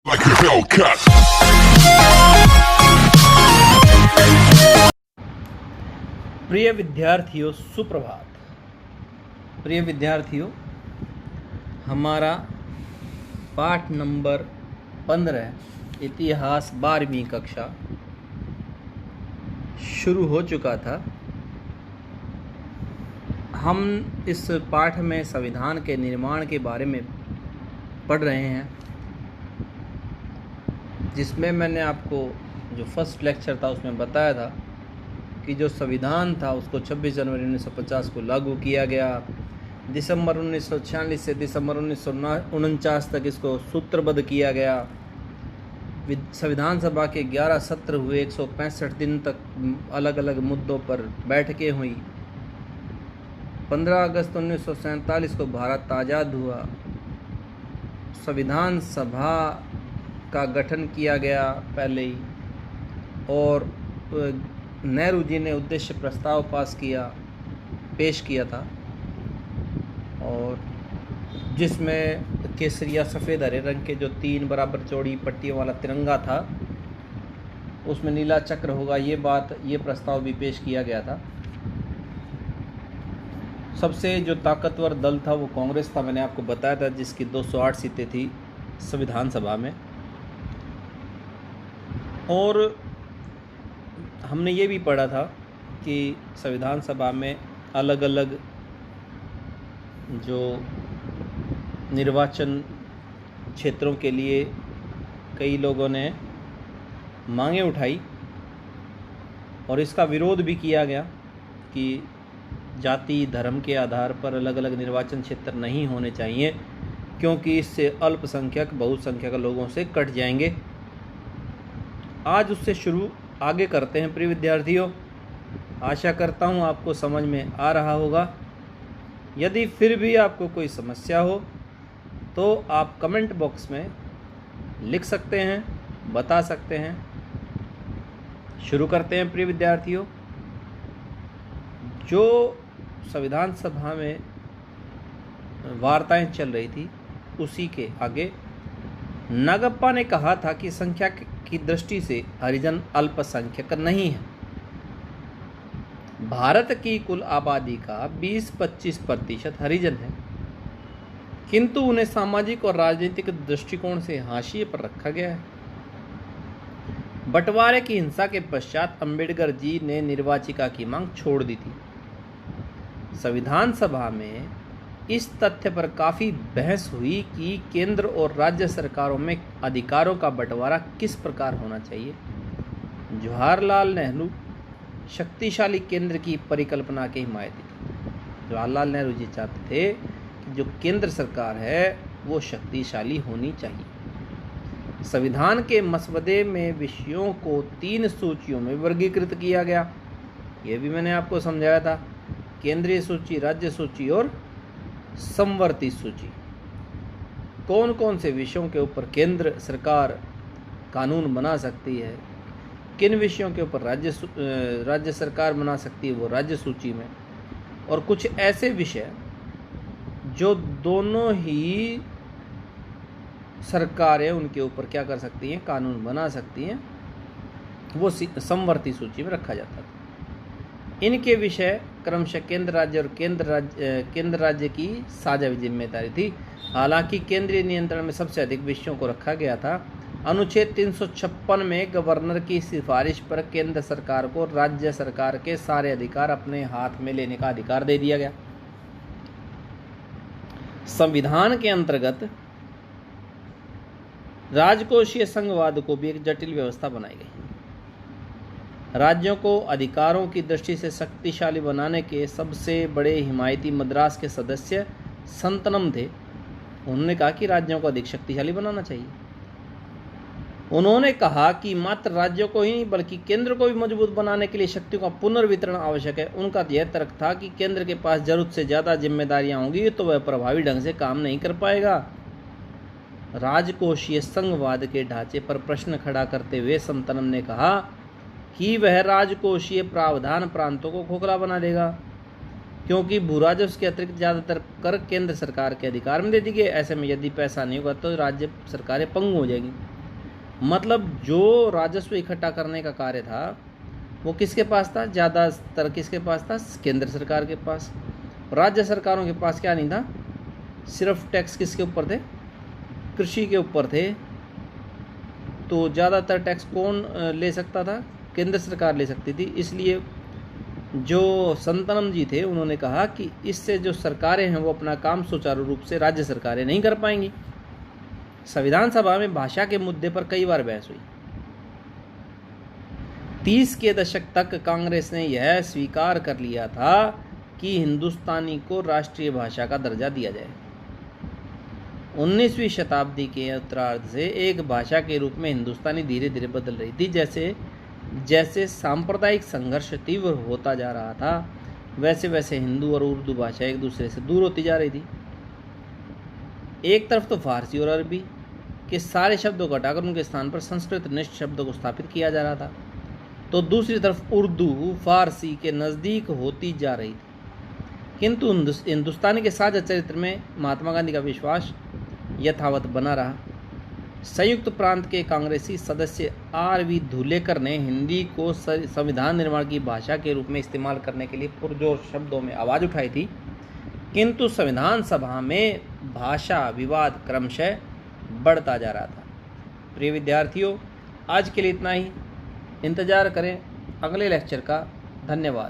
like a Hellcat. प्रिय विद्यार्थियों, सुप्रभात। प्रिय विद्यार्थियों, हमारा पाठ नंबर 15 इतिहास 12वीं कक्षा शुरू हो चुका था। हम इस पाठ में संविधान के निर्माण के बारे में पढ़ रहे हैं, जिसमें मैंने आपको जो फर्स्ट लेक्चर था उसमें बताया था कि जो संविधान था उसको 26 जनवरी 1950 को लागू किया गया। दिसंबर 1946 से दिसंबर 1949 तक इसको सूत्रबद्ध किया गया। संविधान सभा के 11 सत्र हुए, 165 दिन तक अलग अलग मुद्दों पर बैठकें हुई। 15 अगस्त 1947 को भारत आज़ाद हुआ। संविधान सभा का गठन किया गया पहले ही, और नेहरू जी ने उद्देश्य प्रस्ताव पेश किया था, और जिसमें केसरिया सफ़ेद हरे रंग के जो 3 बराबर चौड़ी पट्टियों वाला तिरंगा था, उसमें नीला चक्र होगा, ये प्रस्ताव भी पेश किया गया था। सबसे जो ताकतवर दल था वो कांग्रेस था, मैंने आपको बताया था, जिसकी 208 सीटें थी संविधान सभा में। और हमने ये भी पढ़ा था कि संविधान सभा में अलग अलग जो निर्वाचन क्षेत्रों के लिए कई लोगों ने मांगें उठाई, और इसका विरोध भी किया गया कि जाति धर्म के आधार पर अलग अलग निर्वाचन क्षेत्र नहीं होने चाहिए, क्योंकि इससे अल्पसंख्यक बहुसंख्यक लोगों से कट जाएंगे। आज उससे शुरू आगे करते हैं। प्रिय विद्यार्थियों, आशा करता हूँ आपको समझ में आ रहा होगा। यदि फिर भी आपको कोई समस्या हो तो आप कमेंट बॉक्स में लिख सकते हैं, बता सकते हैं। शुरू करते हैं। प्रिय विद्यार्थियों, जो संविधान सभा में वार्ताएं चल रही थी उसी के आगे नागप्पा ने कहा था कि संख्या की दृष्टि से हरिजन अल्पसंख्यक नहीं है। भारत की कुल आबादी का 20-25% हरिजन है, किंतु उन्हें सामाजिक और राजनीतिक दृष्टिकोण से हाशिए पर रखा गया है। बंटवारे की हिंसा के पश्चात अंबेडकर जी ने निर्वाचिका की मांग छोड़ दी थी। संविधान सभा में इस तथ्य पर काफ़ी बहस हुई कि केंद्र और राज्य सरकारों में अधिकारों का बंटवारा किस प्रकार होना चाहिए। जवाहरलाल नेहरू शक्तिशाली केंद्र की परिकल्पना के हिमायती थे। जवाहरलाल नेहरू जी चाहते थे कि जो केंद्र सरकार है वो शक्तिशाली होनी चाहिए। संविधान के मसवदे में विषयों को 3 सूचियों में वर्गीकृत किया गया। ये भी मैंने आपको समझाया था, केंद्रीय सूची, राज्य सूची और समवर्ती सूची। कौन कौन से विषयों के ऊपर केंद्र सरकार कानून बना सकती है, किन विषयों के ऊपर राज्य सरकार बना सकती है वो राज्य सूची में, और कुछ ऐसे विषय जो दोनों ही सरकारें उनके ऊपर क्या कर सकती हैं, कानून बना सकती हैं, वो समवर्ती सूची में रखा जाता था। इनके विषय क्रमशः केंद्र राज्य और केंद्र राज्य की साझा जिम्मेदारी थी। हालांकि केंद्रीय नियंत्रण में सबसे अधिक विषयों को रखा गया था। अनुच्छेद 356 में गवर्नर की सिफारिश पर केंद्र सरकार को राज्य सरकार के सारे अधिकार अपने हाथ में लेने का अधिकार दे दिया गया। संविधान के अंतर्गत राजकोषीय संघवाद को भी एक जटिल व्यवस्था बनाई गई। राज्यों को अधिकारों की दृष्टि से शक्तिशाली बनाने के सबसे बड़े हिमायती मद्रास के सदस्य संतनम थे। उन्होंने कहा कि राज्यों को अधिक शक्तिशाली बनाना चाहिए। उन्होंने कहा कि मात्र राज्यों को ही नहीं बल्कि केंद्र को भी मजबूत बनाने के लिए शक्तियों का पुनर्वितरण आवश्यक है। उनका यह तर्क था कि केंद्र के पास जरूरत से ज़्यादा जिम्मेदारियां होंगी तो वह प्रभावी ढंग से काम नहीं कर पाएगा। राजकोषीय संघवाद के ढांचे पर प्रश्न खड़ा करते हुए संतनम ने कहा कि वह राजकोषीय प्रावधान प्रांतों को खोखला बना देगा, क्योंकि भू राजस्व के अतिरिक्त ज़्यादातर कर केंद्र सरकार के अधिकार में दे दी गई। ऐसे में यदि पैसा नहीं होगा तो राज्य सरकारें पंगु हो जाएंगी। मतलब जो राजस्व इकट्ठा करने का कार्य था वो किसके पास था? ज़्यादातर किसके पास था? केंद्र सरकार के पास। राज्य सरकारों के पास क्या नहीं था, सिर्फ टैक्स किसके ऊपर थे? कृषि के ऊपर थे। तो ज़्यादातर टैक्स कौन ले सकता था? केंद्र सरकार ले सकती थी। इसलिए जो संतनम जी थे उन्होंने कहा कि इससे जो सरकारें हैं वो अपना काम सुचारू रूप से राज्य सरकारें नहीं कर पाएंगी। संविधान सभा में भाषा के मुद्दे पर कई बार बहस हुई। 30 के दशक तक कांग्रेस ने यह स्वीकार कर लिया था कि हिंदुस्तानी को राष्ट्रीय भाषा का दर्जा दिया जाए। 19वीं शताब्दी के उत्तरार्ध से एक भाषा के रूप में हिंदुस्तानी धीरे धीरे बदल रही थी। जैसे जैसे सांप्रदायिक संघर्ष तीव्र होता जा रहा था वैसे वैसे हिंदू और उर्दू भाषा एक दूसरे से दूर होती जा रही थी। एक तरफ तो फारसी और अरबी के सारे शब्दों को हटाकर उनके स्थान पर संस्कृत निष्ठ शब्दों को स्थापित किया जा रहा था, तो दूसरी तरफ उर्दू फारसी के नज़दीक होती जा रही थी। किंतु हिंदुस्तानी के साझा चरित्र में महात्मा गांधी का विश्वास यथावत बना रहा। संयुक्त प्रांत के कांग्रेसी सदस्य आर.वी. धुलेकर ने हिंदी को संविधान निर्माण की भाषा के रूप में इस्तेमाल करने के लिए पुरजोर शब्दों में आवाज़ उठाई थी, किंतु संविधान सभा में भाषा विवाद क्रमशः बढ़ता जा रहा था। प्रिय विद्यार्थियों, आज के लिए इतना ही। इंतज़ार करें अगले लेक्चर का। धन्यवाद।